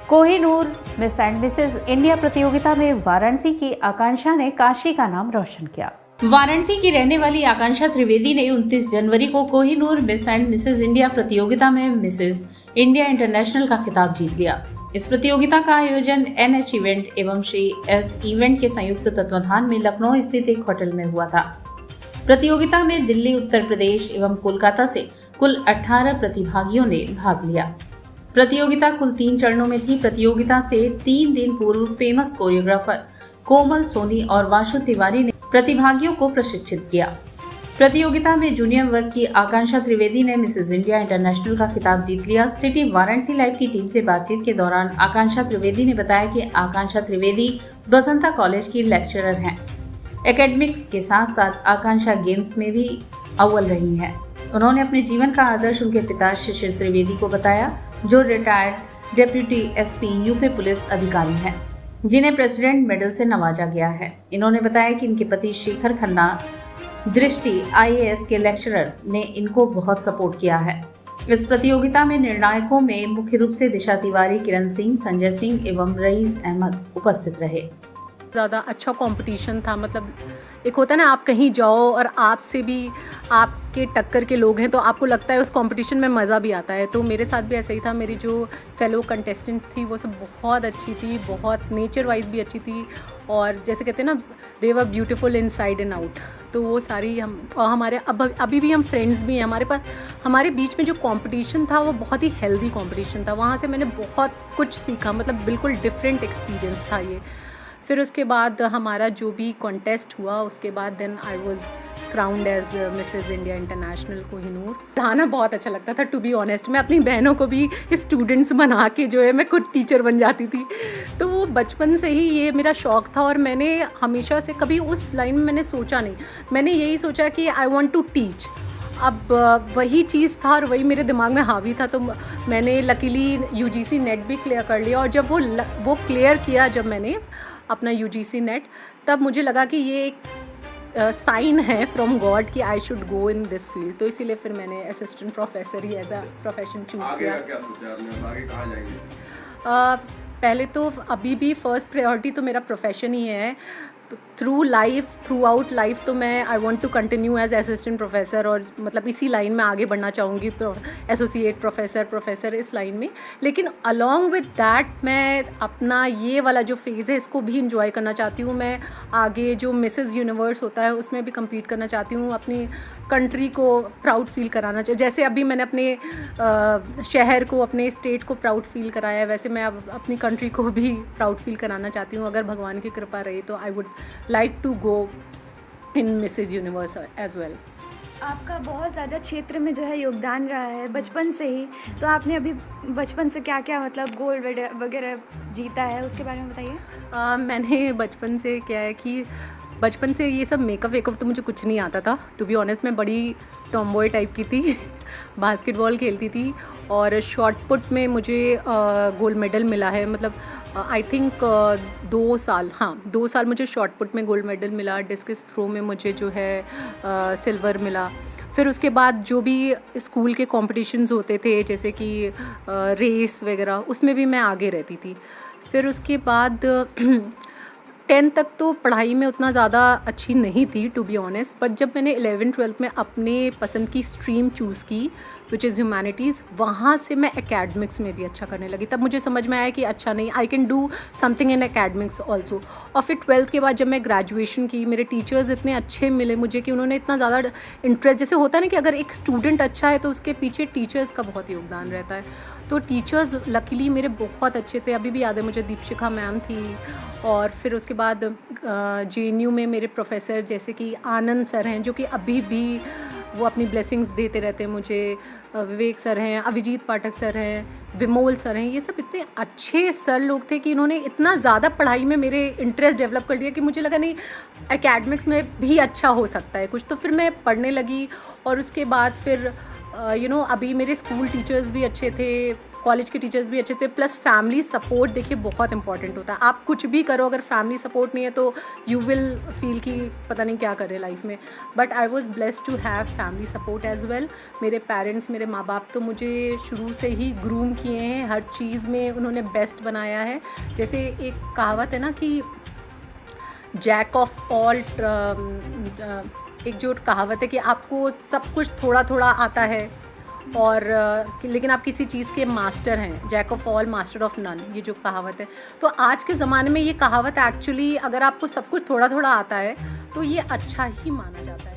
Kohinoor Miss and Mrs India प्रतियोगिता में वाराणसी की आकांक्षा ने काशी का नाम रोशन किया। वाराणसी की रहने वाली आकांक्षा त्रिवेदी ने 29 जनवरी को Kohinoor Miss and Mrs India प्रतियोगिता में मिसेज इंडिया इंटरनेशनल का खिताब जीत लिया। इस प्रतियोगिता का आयोजन NH इवेंट एवं श्री S इवेंट के संयुक्त तत्वाधान में लखनऊ स्थित एक होटल में हुआ था। प्रतियोगिता में दिल्ली, उत्तर प्रदेश एवं कोलकाता से कुल 18 प्रतिभागियों ने भाग लिया। प्रतियोगिता कुल 3 चरणों में थी। प्रतियोगिता से 3 दिन पूर्व फेमस कोरियोग्राफर कोमल सोनी और वाशु तिवारी ने प्रतिभागियों को प्रशिक्षित किया। प्रतियोगिता में जूनियर वर्ग की आकांक्षा त्रिवेदी ने मिसेज इंडिया इंटरनेशनल का खिताब जीत लिया। सिटी वाराणसी लाइव की टीम से बातचीत के दौरान आकांक्षा त्रिवेदी ने बताया कि आकांक्षा त्रिवेदी बसंता कॉलेज की लेक्चरर हैं। एकेडमिक्स के साथ साथ आकांक्षा गेम्स में भी अव्वल रही है। उन्होंने अपने जीवन का आदर्श उनके पिता शिशिर त्रिवेदी को बताया, जो retired deputy SP UP police अधिकारी हैं, जिन्हें प्रेसिडेंट मेडल से नवाजा गया है। इन्होंने बताया कि इनके पति शेखर खन्ना दृष्टि IAS के लेक्चरर ने इनको बहुत सपोर्ट किया है। इस प्रतियोगिता में निर्णायकों में मुख्य रूप से दिशा तिवारी, किरण सिंह, संजय सिंह एवं रईस अहमद उपस्थित रहे। ज़्यादा अच्छा कंपटीशन था। मतलब एक होता है ना, आप कहीं जाओ और आपसे भी आपके टक्कर के लोग हैं तो आपको लगता है उस कंपटीशन में मज़ा भी आता है। तो मेरे साथ भी ऐसा ही था। मेरी जो फेलो कंटेस्टेंट थी वो सब बहुत अच्छी थी, बहुत नेचर वाइज भी अच्छी थी, और जैसे कहते हैं ना, दे वर ब्यूटीफुल इनसाइड एंड आउट। तो वो सारी हमारे अभी भी हम फ्रेंड्स भी हैं। हमारे पास हमारे बीच में जो कंपटीशन था वो बहुत ही हेल्दी कंपटीशन था। वहाँ से मैंने बहुत कुछ सीखा, मतलब बिल्कुल डिफरेंट एक्सपीरियंस था ये। फिर उसके बाद हमारा जो भी कॉन्टेस्ट हुआ, उसके बाद then I was crowned as Mrs India International Kohinoor. पढ़ाना बहुत अच्छा लगता था, टू बी ऑनेस्ट। मैं अपनी बहनों को भी स्टूडेंट्स बना के जो है मैं खुद टीचर बन जाती थी। तो वो बचपन से ही ये मेरा शौक़ था, और मैंने हमेशा से कभी उस लाइन में मैंने सोचा नहीं। मैंने यही सोचा कि आई वॉन्ट टू टीच। अब वही चीज़ था और वही मेरे दिमाग में हावी था। तो मैंने लकीली UGC नेट भी क्लियर कर लिया, और जब वो क्लियर किया, जब मैंने अपना UGC नेट, तब मुझे लगा कि ये एक साइन है फ्रॉम गॉड कि I should go in this field. तो इसीलिए फिर मैंने असिस्टेंट प्रोफेसर ही एज अ प्रोफेशन चूज़ किया। क्या सोचा आपने, आगे कहाँ जाएंगे? पहले तो अभी भी फर्स्ट प्रायोरिटी तो मेरा प्रोफेशन ही है। थ्रू आउट लाइफ तो मैं I want to continue as assistant professor, और मतलब इसी लाइन में आगे बढ़ना चाहूँगी, एसोसिएट प्रोफेसर इस लाइन में। लेकिन अलॉन्ग विद दैट मैं अपना ये वाला जो फेज़ है इसको भी इंजॉय करना चाहती हूँ। मैं आगे जो मिसेस यूनिवर्स होता है उसमें भी कम्पीट करना चाहती हूँ, अपनी कंट्री को प्राउड फील कराना चाहिए। जैसे अभी मैंने अपने शहर को, अपने स्टेट को प्राउड फील कराया है, वैसे मैं अब अपनी कंट्री को भी प्राउड फील कराना चाहती हूँ। अगर भगवान की कृपा रही तो I would like to go in Mrs Universe as well. आपका बहुत ज़्यादा क्षेत्र में जो है योगदान रहा है बचपन से ही, तो आपने अभी बचपन से क्या क्या मतलब गोल्ड वगैरह जीता है, उसके बारे में बताइए। मैंने बचपन से क्या है कि बचपन से ये सब मेकअप वेकअप तो मुझे कुछ नहीं आता था। टू बी ऑनेस्ट मैं बड़ी टॉमबॉय टाइप की थी। बास्केटबॉल खेलती थी, और शॉट पुट में मुझे गोल्ड मेडल मिला है। मतलब आई थिंक 2 साल मुझे शॉट पुट में गोल्ड मेडल मिला। डिस्कस थ्रो में मुझे जो है सिल्वर मिला। फिर उसके बाद जो भी स्कूल के कॉम्पिटिशन्स होते थे, जैसे कि रेस वगैरह, उसमें भी मैं आगे रहती थी। फिर उसके बाद 10th तक तो पढ़ाई में उतना ज़्यादा अच्छी नहीं थी, टू बी ऑनेस्ट। बट जब मैंने 11th-12th में अपने पसंद की स्ट्रीम चूज़ की, विच इज़ ह्यूमैनिटीज़, वहाँ से मैं एकेडमिक्स में भी अच्छा करने लगी। तब मुझे समझ में आया कि अच्छा नहीं, I can do something in academics also. और फिर 12th के बाद जब मैं ग्रेजुएशन की, मेरे टीचर्स इतने अच्छे मिले मुझे कि उन्होंने इतना ज़्यादा इंटरेस्ट, जैसे होता है ना कि अगर एक स्टूडेंट अच्छा है तो उसके पीछे टीचर्स का बहुत योगदान रहता है। तो टीचर्स लकीली मेरे बहुत अच्छे थे। अभी भी याद है मुझे, दीपशिखा मैम थी, और फिर उसके बाद JNU में मेरे प्रोफेसर जैसे कि आनंद सर हैं, जो कि अभी भी वो अपनी ब्लेसिंग्स देते रहते हैं मुझे। विवेक सर हैं, अभिजीत पाठक सर हैं, विमोल सर हैं। ये सब इतने अच्छे सर लोग थे कि इन्होंने इतना ज़्यादा पढ़ाई में मेरे इंटरेस्ट डेवलप कर दिया कि मुझे लगा नहीं, एकेडमिक्स में भी अच्छा हो सकता है कुछ। तो फिर मैं पढ़ने लगी, और उसके बाद फिर अभी मेरे स्कूल टीचर्स भी अच्छे थे, कॉलेज के टीचर्स भी अच्छे थे, प्लस फैमिली सपोर्ट देखिए बहुत इंपॉर्टेंट होता है। आप कुछ भी करो, अगर फैमिली सपोर्ट नहीं है तो यू विल फील कि पता नहीं क्या करे लाइफ में। But I was blessed to have family support as well. मेरे पेरेंट्स, मेरे माँ बाप तो मुझे शुरू से ही ग्रूम किए हैं, हर चीज़ में उन्होंने बेस्ट बनाया है। जैसे एक कहावत है ना कि जैक ऑफ ऑल, एक जो कहावत है कि आपको सब कुछ थोड़ा थोड़ा आता है और लेकिन आप किसी चीज़ के मास्टर हैं, jack of all master of none, ये जो कहावत है। तो आज के ज़माने में ये कहावत एक्चुअली, अगर आपको सब कुछ थोड़ा थोड़ा आता है तो ये अच्छा ही माना जाता है।